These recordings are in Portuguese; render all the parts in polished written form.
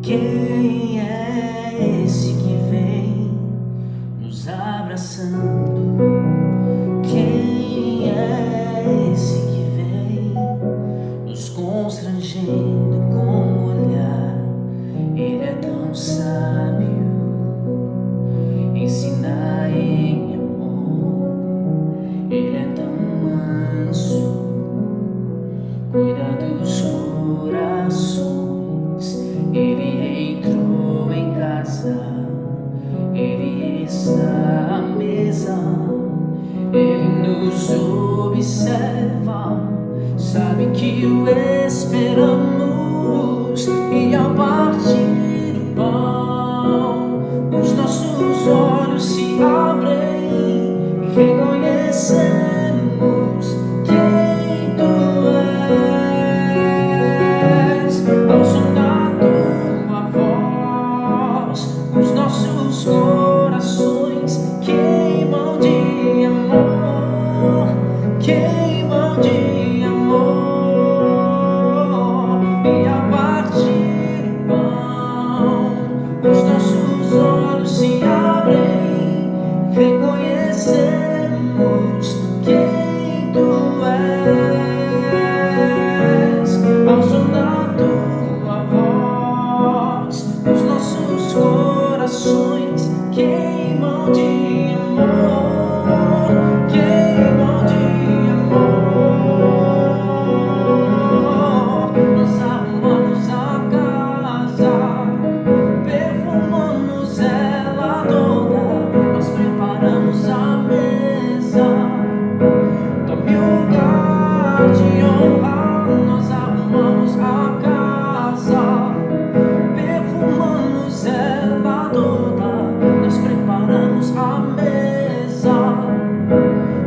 Quem é esse que vem nos abraçando? Quem é esse que vem nos constrangendo com o olhar? Ele é tão sábio, ensina em amor. Ele é tão manso, cuida dos corações. Ele entrou em casa, ele está à mesa, ele nos observa, sabe que o esperamos. E ao partir o pão, os nossos olhos se abrem e reconhecemos quem tu és. Ao som da tua voz, os nossos corações queimam de amor, queimam de amor. E ao partir o pão, os nossos olhos se abrem, reconhecemos quem tu és. Ao som da tua voz, os nossos corações queimam de amor, queimam de amor. Nós arrumamos a casa, perfumamos ela toda, nós preparamos a mesa. Tome o lugar de honra. Nós arrumamos a casa, perfumamos ela toda, nós preparamos a mesa.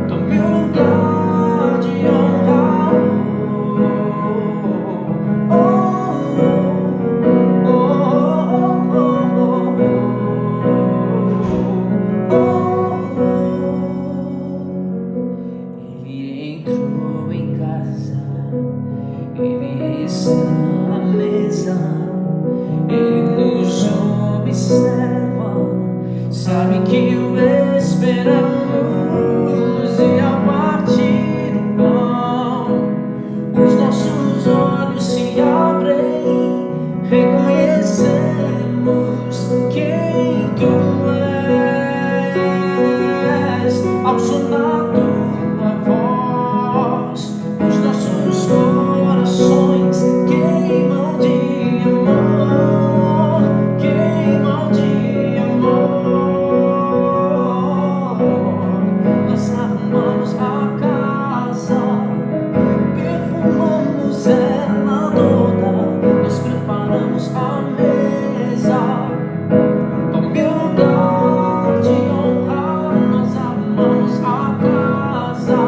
Tome o lugar de honra. Oh, oh, oh, oh, oh, oh. Ele entrou em casa, ele está à mesa, ele nos observa, sabe que o esperamos. E ao partir o pão, os nossos olhos se abrem, reconhecemos quem tu és. Ao som da tua voz, os nossos corações queimam de amor, queimam de amor. Nós arrumamos a casa, perfumamos ela toda, nós preparamos a mesa. Tome o lugar de honra. Nós arrumamos a casa,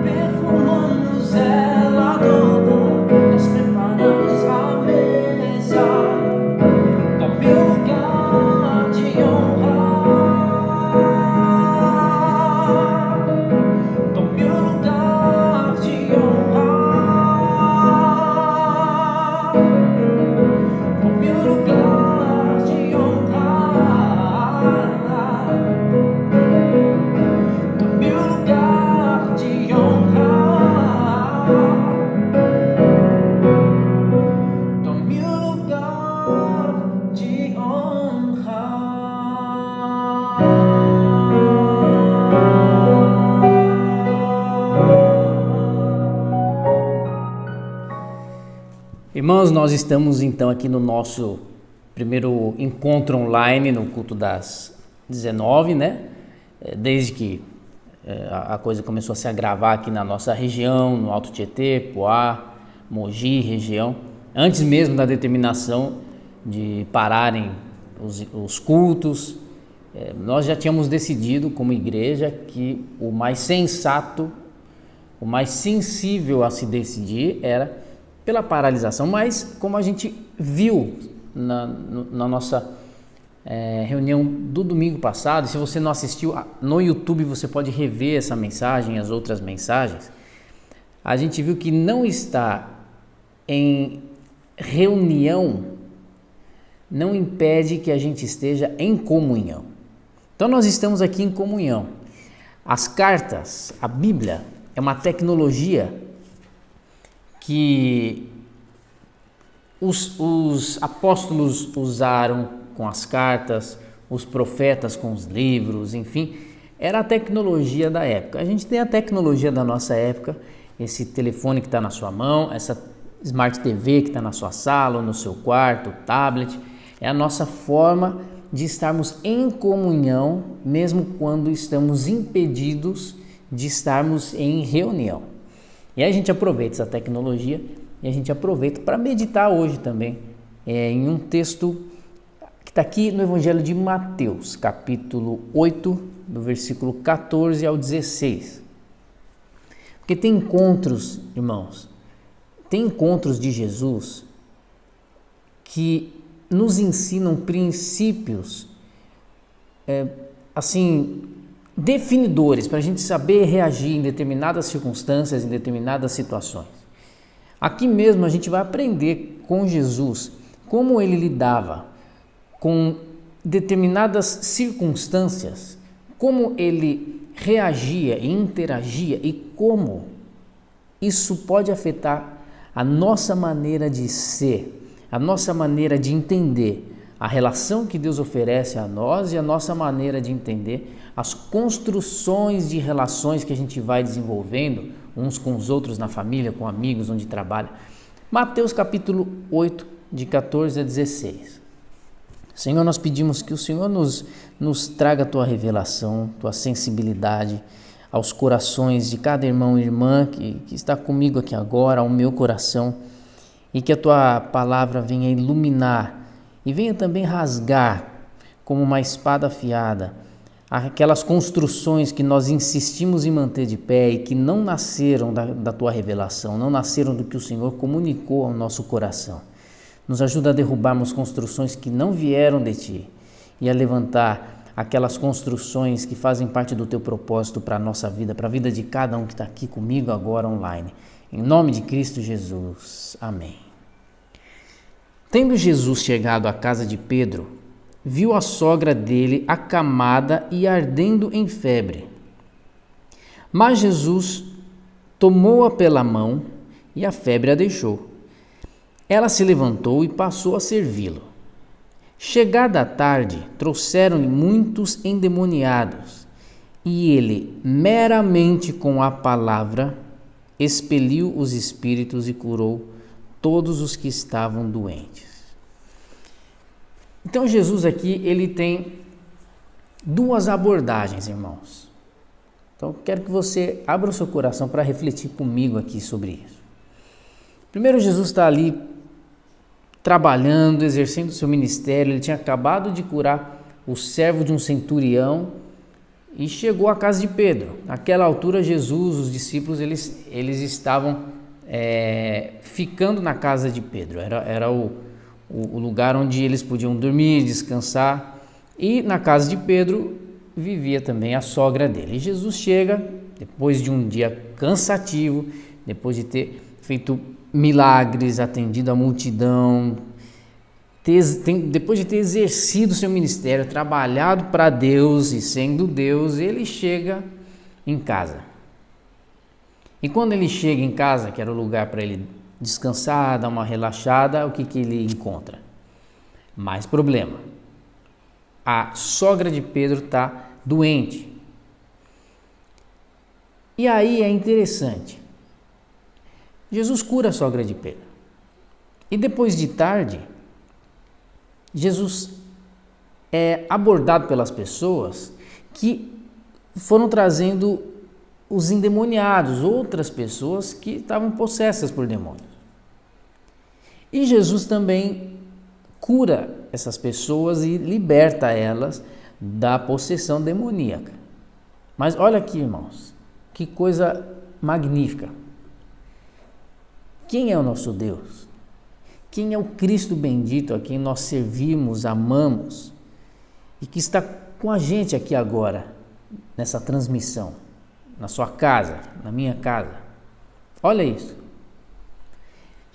perfumamos ela toda, nós preparamos a mesa. Tome o lugar de honra. Tome o lugar de honra. Tome o lugar de honra. Tome o lugar de honra. Tome o lugar de honra. Irmãos, nós estamos então aqui no nosso primeiro encontro online no culto das 19, né? Desde que a coisa começou a se agravar aqui na nossa região, no Alto Tietê, Poá, Mogi, região, antes mesmo da determinação de pararem os cultos, nós já tínhamos decidido como igreja que o mais sensato, o mais sensível a se decidir era pela paralisação, mas como a gente viu na nossa reunião do domingo passado, se você não assistiu no YouTube, você pode rever essa mensagem e as outras mensagens. A gente viu que não está em reunião não impede que a gente esteja em comunhão. Então nós estamos aqui em comunhão. As cartas, a Bíblia, é uma tecnologia que os apóstolos usaram com as cartas, os profetas com os livros, enfim, era a tecnologia da época. A gente tem a tecnologia da nossa época, esse telefone que está na sua mão, essa Smart TV que está na sua sala ou no seu quarto, tablet, é a nossa forma de estarmos em comunhão, mesmo quando estamos impedidos de estarmos em reunião. E aí a gente aproveita essa tecnologia e a gente aproveita para meditar hoje também em um texto que está aqui no Evangelho de Mateus, capítulo 8, do versículo 14 ao 16. Porque tem encontros, irmãos, tem encontros de Jesus que nos ensinam princípios definidores para a gente saber reagir em determinadas circunstâncias, em determinadas situações. Aqui mesmo a gente vai aprender com Jesus como ele lidava com determinadas circunstâncias, como ele reagia e interagia e como isso pode afetar a nossa maneira de ser, a nossa maneira de entender a relação que Deus oferece a nós e a nossa maneira de entender as construções de relações que a gente vai desenvolvendo uns com os outros na família, com amigos, onde trabalha. Mateus capítulo 8, de 14 a 16. Senhor, nós pedimos que o Senhor nos traga a Tua revelação, Tua sensibilidade aos corações de cada irmão e irmã que está comigo aqui agora, ao meu coração, e que a Tua palavra venha iluminar e venha também rasgar como uma espada afiada aquelas construções que nós insistimos em manter de pé e que não nasceram da Tua revelação, não nasceram do que o Senhor comunicou ao nosso coração. Nos ajuda a derrubarmos construções que não vieram de Ti e a levantar aquelas construções que fazem parte do Teu propósito para a nossa vida, para a vida de cada um que está aqui comigo agora online. Em nome de Cristo Jesus. Amém. Tendo Jesus chegado à casa de Pedro, viu a sogra dele acamada e ardendo em febre. Mas Jesus tomou-a pela mão e a febre a deixou. Ela se levantou e passou a servi-lo. Chegada a tarde, trouxeram-lhe muitos endemoniados, e ele, meramente com a palavra, expeliu os espíritos e curou todos os que estavam doentes. Então Jesus aqui, ele tem duas abordagens, irmãos. Então quero que você abra o seu coração para refletir comigo aqui sobre isso. Primeiro, Jesus está ali trabalhando, exercendo o seu ministério. Ele tinha acabado de curar o servo de um centurião e chegou à casa de Pedro. Naquela altura, Jesus, os discípulos, eles estavam ficando na casa de Pedro. Era o lugar onde eles podiam dormir, descansar. E na casa de Pedro vivia também a sogra dele. E Jesus chega, depois de um dia cansativo, depois de ter feito milagres, atendido a multidão, depois de ter exercido seu ministério, trabalhado para Deus e sendo Deus, ele chega em casa. E quando ele chega em casa, que era o lugar para ele descansar, dar uma relaxada, o que ele encontra? Mais problema. A sogra de Pedro está doente. E aí é interessante. Jesus cura a sogra de Pedro. E depois de tarde, Jesus é abordado pelas pessoas que foram trazendo os endemoniados, outras pessoas que estavam possessas por demônios. E Jesus também cura essas pessoas e liberta elas da possessão demoníaca. Mas olha aqui, irmãos, que coisa magnífica. Quem é o nosso Deus? Quem é o Cristo bendito a quem nós servimos, amamos e que está com a gente aqui agora, nessa transmissão, na sua casa, na minha casa? Olha isso.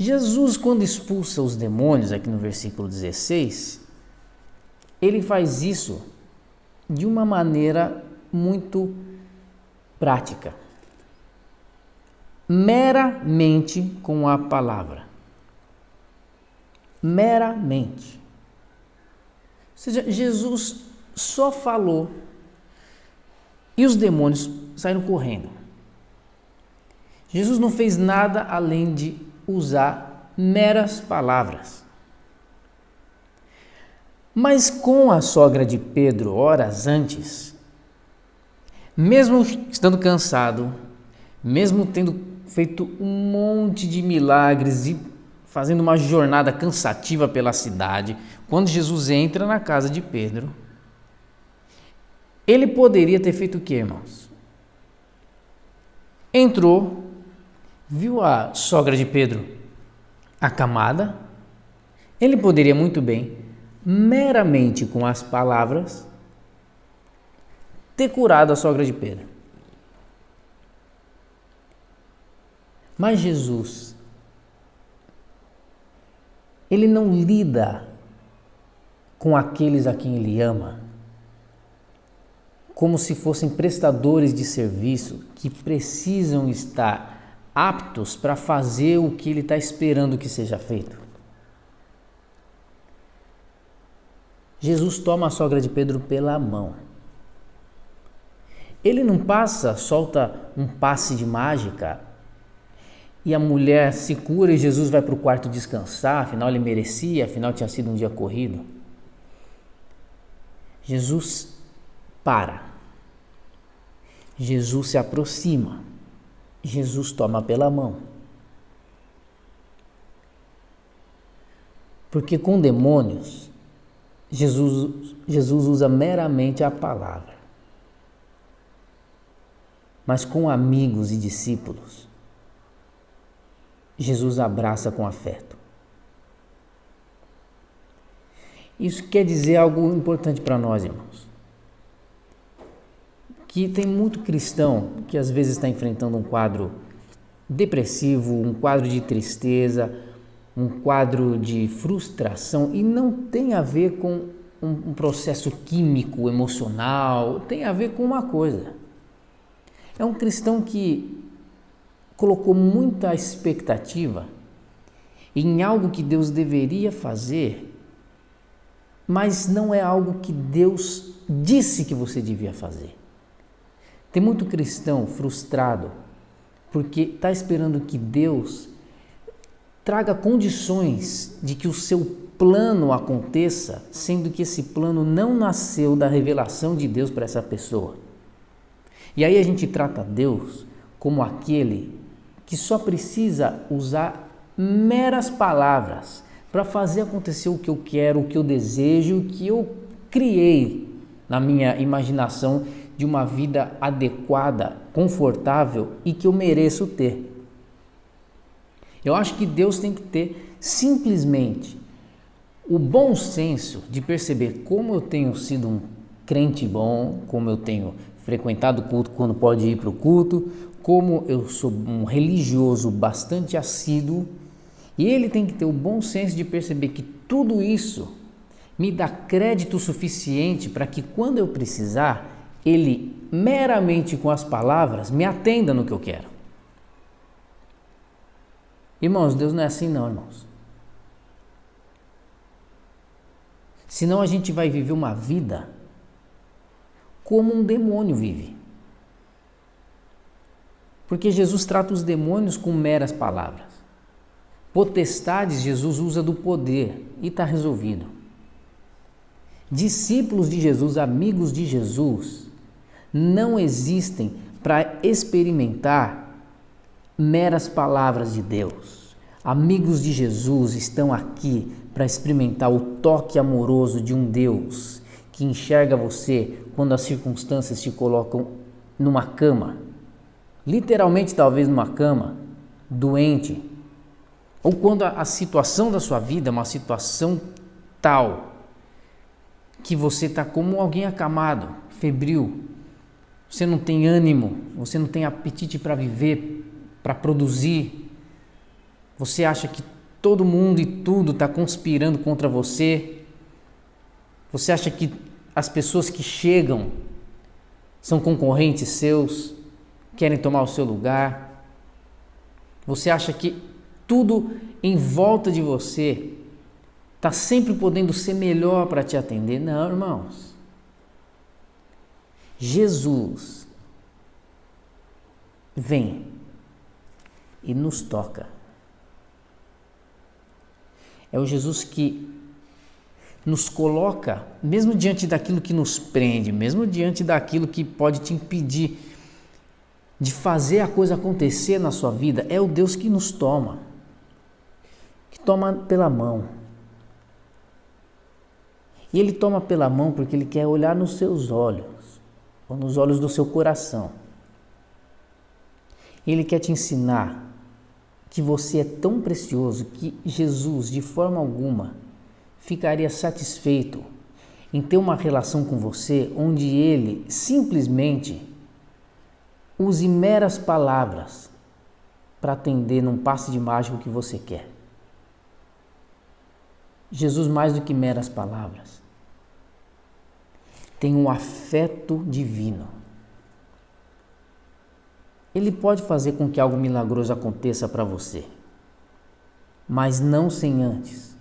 Jesus, quando expulsa os demônios, aqui no versículo 16, ele faz isso de uma maneira muito prática, meramente com a palavra. Meramente. Ou seja, Jesus só falou e os demônios saíram correndo. Jesus não fez nada além de usar meras palavras. Mas com a sogra de Pedro, horas antes, mesmo estando cansado, mesmo tendo feito um monte de milagres e fazendo uma jornada cansativa pela cidade, quando Jesus entra na casa de Pedro, ele poderia ter feito o quê, irmãos? Entrou, viu a sogra de Pedro acamada, ele poderia muito bem, meramente com as palavras, ter curado a sogra de Pedro. Mas Jesus, ele não lida com aqueles a quem ele ama como se fossem prestadores de serviço que precisam estar aptos para fazer o que ele está esperando que seja feito. Jesus toma a sogra de Pedro pela mão. Ele não solta um passe de mágica e a mulher se cura e Jesus vai para o quarto descansar, afinal ele merecia, afinal tinha sido um dia corrido. Jesus para. Jesus se aproxima. Jesus toma pela mão. Porque com demônios, Jesus usa meramente a palavra. Mas com amigos e discípulos, Jesus abraça com afeto. Isso quer dizer algo importante para nós, irmãos. Que tem muito cristão que às vezes está enfrentando um quadro depressivo, um quadro de tristeza, um quadro de frustração, e não tem a ver com um processo químico, emocional, tem a ver com uma coisa. É um cristão que colocou muita expectativa em algo que Deus deveria fazer, mas não é algo que Deus disse que você devia fazer. Tem muito cristão frustrado porque está esperando que Deus traga condições de que o seu plano aconteça, sendo que esse plano não nasceu da revelação de Deus para essa pessoa. E aí a gente trata Deus como aquele que só precisa usar meras palavras para fazer acontecer o que eu quero, o que eu desejo, o que eu criei na minha imaginação de uma vida adequada, confortável e que eu mereço ter. Eu acho que Deus tem que ter simplesmente o bom senso de perceber como eu tenho sido um crente bom, como eu tenho frequentado o culto quando pode ir para o culto, como eu sou um religioso bastante assíduo, e ele tem que ter o bom senso de perceber que tudo isso me dá crédito suficiente para que quando eu precisar, ele meramente com as palavras me atenda no que eu quero. Irmãos, Deus não é assim não, irmãos. Senão a gente vai viver uma vida como um demônio vive. Porque Jesus trata os demônios com meras palavras. Potestades, Jesus usa do poder e está resolvido. Discípulos de Jesus, amigos de Jesus, não existem para experimentar meras palavras de Deus. Amigos de Jesus estão aqui para experimentar o toque amoroso de um Deus que enxerga você quando as circunstâncias te colocam numa cama, literalmente talvez numa cama, doente, ou quando a situação da sua vida é uma situação tal que você está como alguém acamado, febril, você não tem ânimo, você não tem apetite para viver, para produzir, Você acha que todo mundo e tudo está conspirando contra você? Você acha que as pessoas que chegam são concorrentes seus, querem tomar o seu lugar? Você acha que tudo em volta de você está sempre podendo ser melhor para te atender? Não, irmãos. Jesus vem e nos toca. É o Jesus que nos coloca, mesmo diante daquilo que nos prende, mesmo diante daquilo que pode te impedir de fazer a coisa acontecer na sua vida. É o Deus que nos toma, que toma pela mão. E Ele toma pela mão porque Ele quer olhar nos seus olhos, ou nos olhos do seu coração. Ele quer te ensinar que você é tão precioso que Jesus, de forma alguma, ficaria satisfeito em ter uma relação com você onde Ele simplesmente use meras palavras para atender num passe de mágica que você quer. Jesus, mais do que meras palavras, tem um afeto divino. Ele pode fazer com que algo milagroso aconteça para você, mas não sem antes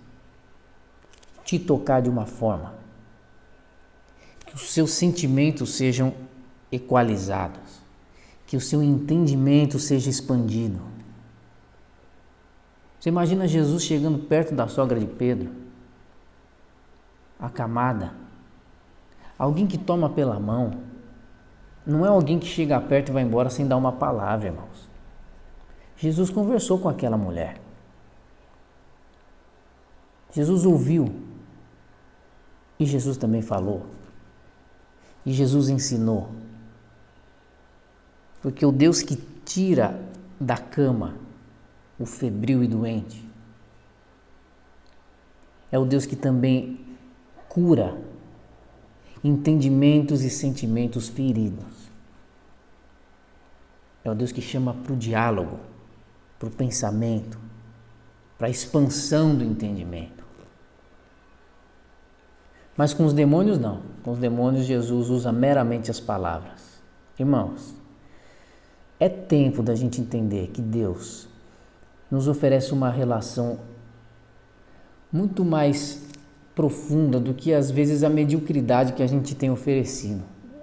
te tocar de uma forma que os seus sentimentos sejam equalizados, que o seu entendimento seja expandido. Você imagina Jesus chegando perto da sogra de Pedro, acamada, alguém que toma pela mão, não é alguém que chega perto e vai embora sem dar uma palavra, irmãos. Jesus conversou com aquela mulher. Jesus ouviu. E Jesus também falou. E Jesus ensinou. Porque o Deus que tira da cama o febril e doente é o Deus que também cura entendimentos e sentimentos feridos. É o Deus que chama para o diálogo, para o pensamento, para a expansão do entendimento. Mas com os demônios não. Com os demônios Jesus usa meramente as palavras. Irmãos, é tempo da gente entender que Deus nos oferece uma relação muito mais profunda do que às vezes a mediocridade que a gente tem oferecido.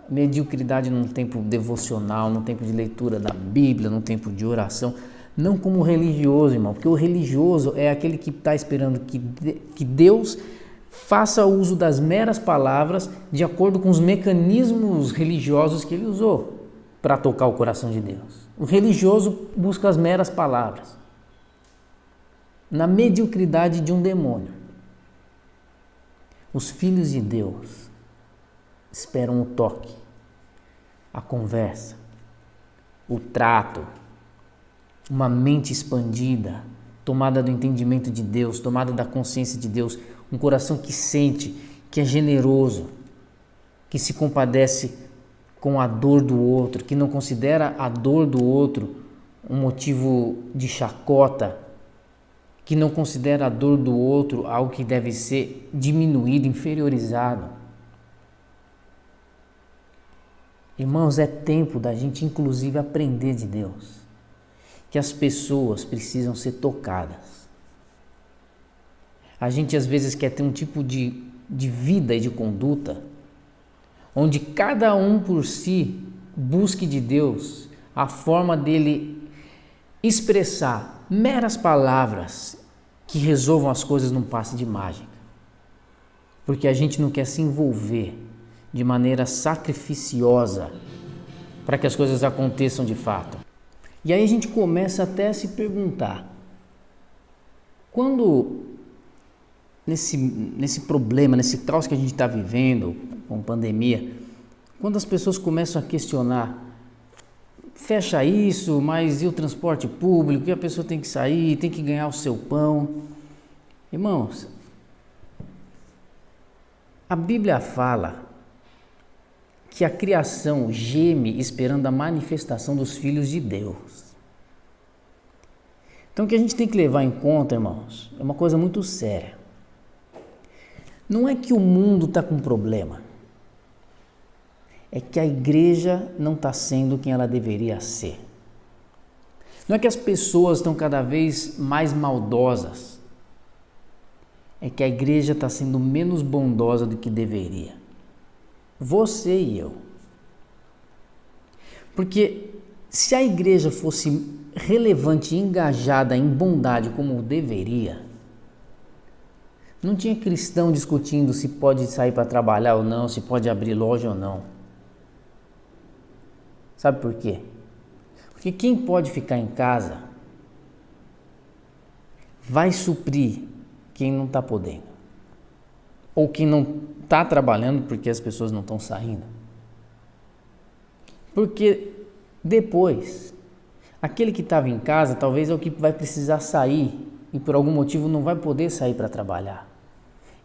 Mediocridade num tempo devocional, num tempo de leitura da Bíblia, num tempo de oração, não como religioso, irmão, porque o religioso é aquele que está esperando que Deus faça uso das meras palavras de acordo com os mecanismos religiosos que ele usou para tocar o coração de Deus. O religioso busca as meras palavras na mediocridade de um demônio. Os filhos de Deus esperam o toque, a conversa, o trato, uma mente expandida, tomada do entendimento de Deus, tomada da consciência de Deus, um coração que sente, que é generoso, que se compadece com a dor do outro, que não considera a dor do outro um motivo de chacota, que não considera a dor do outro algo que deve ser diminuído, inferiorizado. Irmãos, é tempo da gente inclusive aprender de Deus, que as pessoas precisam ser tocadas. A gente às vezes quer ter um tipo de vida e de conduta onde cada um por si busque de Deus a forma dele expressar meras palavras que resolvam as coisas num passe de mágica. Porque a gente não quer se envolver de maneira sacrificiosa para que as coisas aconteçam de fato. E aí a gente começa até a se perguntar, quando nesse problema, nesse caos que a gente está vivendo com pandemia, quando as pessoas começam a questionar, fecha isso, mas e o transporte público? E a pessoa tem que sair, tem que ganhar o seu pão. Irmãos, a Bíblia fala que a criação geme esperando a manifestação dos filhos de Deus. Então o que a gente tem que levar em conta, irmãos, é uma coisa muito séria. Não é que o mundo está com problema, é que a igreja não está sendo quem ela deveria ser. Não é que as pessoas estão cada vez mais maldosas, é que a igreja está sendo menos bondosa do que deveria. Você e eu. Porque se a igreja fosse relevante e engajada em bondade como deveria, não tinha cristão discutindo se pode sair para trabalhar ou não, se pode abrir loja ou não. Sabe por quê? Porque quem pode ficar em casa vai suprir quem não está podendo. Ou quem não está trabalhando porque as pessoas não estão saindo. Porque depois, aquele que estava em casa talvez é o que vai precisar sair e por algum motivo não vai poder sair para trabalhar.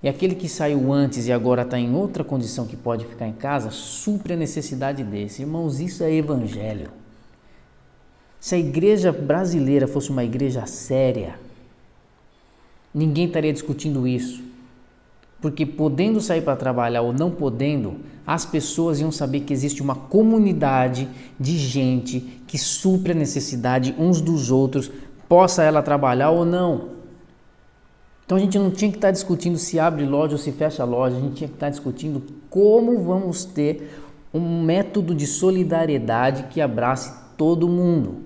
E aquele que saiu antes e agora está em outra condição que pode ficar em casa, supre a necessidade desse. Irmãos, isso é evangelho. Se a igreja brasileira fosse uma igreja séria, ninguém estaria discutindo isso. Porque podendo sair para trabalhar ou não podendo, as pessoas iam saber que existe uma comunidade de gente que supre a necessidade uns dos outros, possa ela trabalhar ou não. Então a gente não tinha que estar discutindo se abre loja ou se fecha loja, a gente tinha que estar discutindo como vamos ter um método de solidariedade que abrace todo mundo.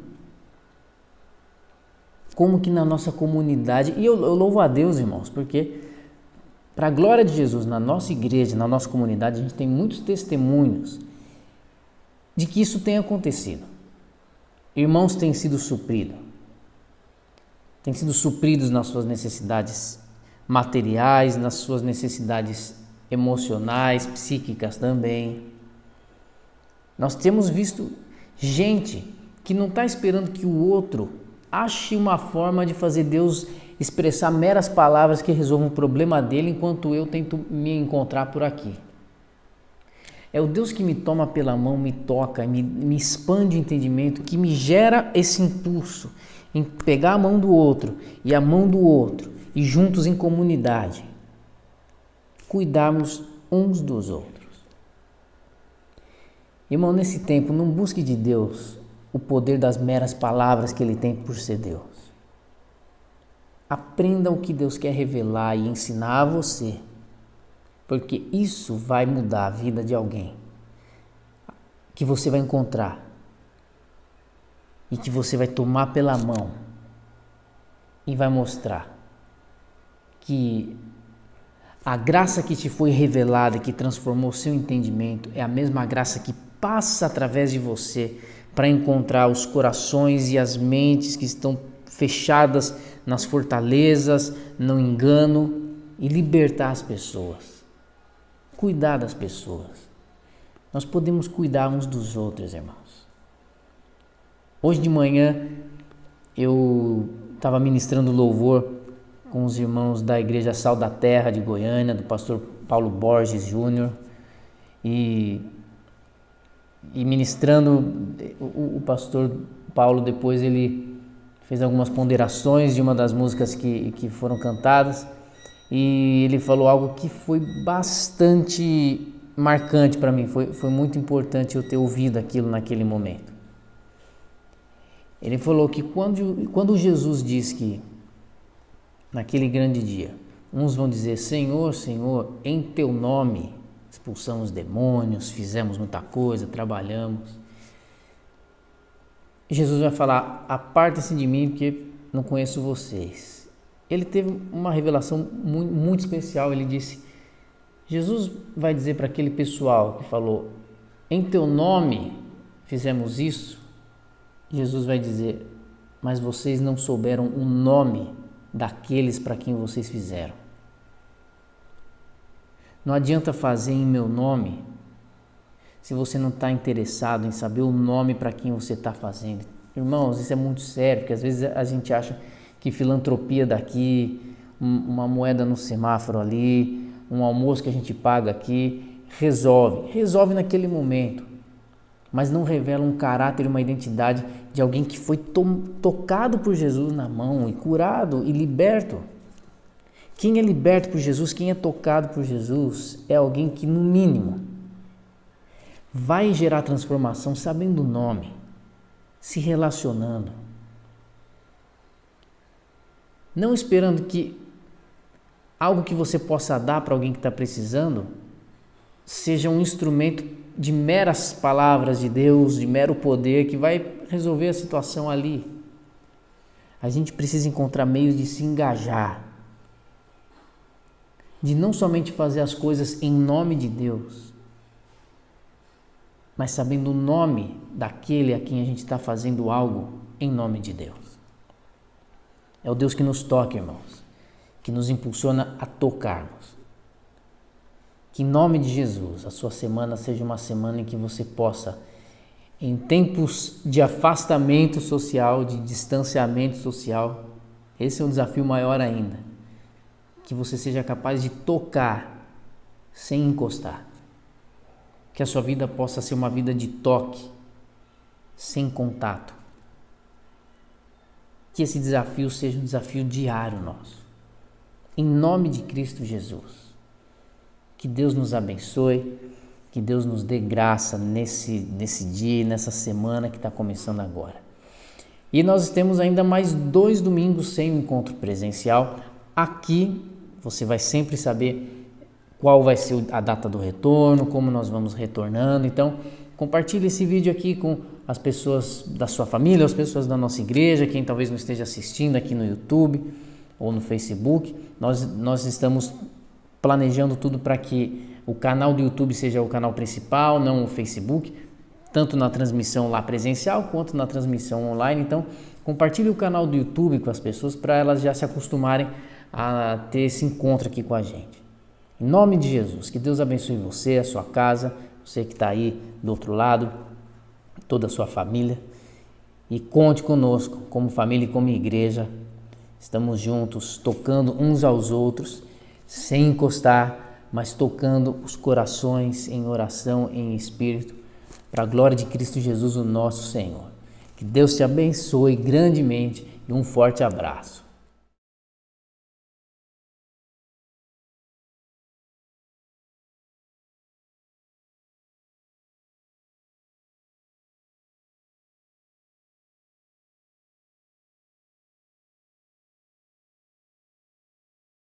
Como que na nossa comunidade, e eu louvo a Deus, irmãos, porque para a glória de Jesus, na nossa igreja, na nossa comunidade, a gente tem muitos testemunhos de que isso tem acontecido. Irmãos têm sido supridos nas suas necessidades materiais, nas suas necessidades emocionais, psíquicas também. Nós temos visto gente que não está esperando que o outro ache uma forma de fazer Deus expressar meras palavras que resolvam o problema dele enquanto eu tento me encontrar por aqui. É o Deus que me toma pela mão, me toca, me expande o entendimento, que me gera esse impulso em pegar a mão do outro e a mão do outro e juntos em comunidade cuidarmos uns dos outros. Irmão, nesse tempo não busque de Deus o poder das meras palavras que Ele tem por ser Deus. Aprenda o que Deus quer revelar e ensinar a você, porque isso vai mudar a vida de alguém que você vai encontrar e que você vai tomar pela mão e vai mostrar que a graça que te foi revelada, que transformou o seu entendimento, é a mesma graça que passa através de você para encontrar os corações e as mentes que estão fechadas nas fortalezas, no engano, e libertar as pessoas. Cuidar das pessoas. Nós podemos cuidar uns dos outros, irmãos. Hoje de manhã eu estava ministrando louvor com os irmãos da Igreja Sal da Terra de Goiânia, do pastor Paulo Borges Júnior, e ministrando, o pastor Paulo depois ele fez algumas ponderações de uma das músicas que foram cantadas, e ele falou algo que foi bastante marcante para mim, foi muito importante eu ter ouvido aquilo naquele momento. Ele falou que quando Jesus diz que naquele grande dia, uns vão dizer: Senhor, Senhor, em teu nome expulsamos demônios, fizemos muita coisa, trabalhamos. Jesus vai falar: apartem-se de mim porque não conheço vocês. Ele teve uma revelação muito especial. Ele disse, Jesus vai dizer para aquele pessoal que falou: em teu nome fizemos isso. Jesus vai dizer: mas vocês não souberam o nome daqueles para quem vocês fizeram. Não adianta fazer em meu nome se você não está interessado em saber o nome para quem você está fazendo. Irmãos, isso é muito sério, porque às vezes a gente acha que filantropia daqui, uma moeda no semáforo ali, um almoço que a gente paga aqui, resolve naquele momento. mas não revelam um caráter e uma identidade de alguém que foi tocado por Jesus na mão e curado e liberto. Quem é liberto por Jesus, quem é tocado por Jesus, é alguém que, no mínimo, vai gerar transformação sabendo o nome, se relacionando. Não esperando que algo que você possa dar para alguém que está precisando seja um instrumento de meras palavras de Deus, de mero poder que vai resolver a situação ali. A gente precisa encontrar meios de se engajar, de não somente fazer as coisas em nome de Deus, mas sabendo o nome daquele a quem a gente está fazendo algo em nome de Deus. É o Deus que nos toca, irmãos, que nos impulsiona a tocarmos. Que em nome de Jesus, a sua semana seja uma semana em que você possa, em tempos de afastamento social, de distanciamento social, esse é um desafio maior ainda, que você seja capaz de tocar sem encostar. Que a sua vida possa ser uma vida de toque, sem contato. Que esse desafio seja um desafio diário nosso. Em nome de Cristo Jesus. Que Deus nos abençoe, que Deus nos dê graça nesse dia, nessa semana que está começando agora. E nós temos ainda mais 2 domingos sem o encontro presencial. Aqui você vai sempre saber qual vai ser a data do retorno, como nós vamos retornando. Então, compartilhe esse vídeo aqui com as pessoas da sua família, as pessoas da nossa igreja, quem talvez não esteja assistindo aqui no YouTube ou no Facebook. Nós estamos planejando tudo para que o canal do YouTube seja o canal principal, não o Facebook, tanto na transmissão lá presencial quanto na transmissão online. Então, compartilhe o canal do YouTube com as pessoas para elas já se acostumarem a ter esse encontro aqui com a gente. Em nome de Jesus, que Deus abençoe você, a sua casa, você que está aí do outro lado, toda a sua família, e conte conosco como família e como igreja. Estamos juntos, tocando uns aos outros, sem encostar, mas tocando os corações em oração, em espírito, para a glória de Cristo Jesus, o nosso Senhor. Que Deus te abençoe grandemente e um forte abraço.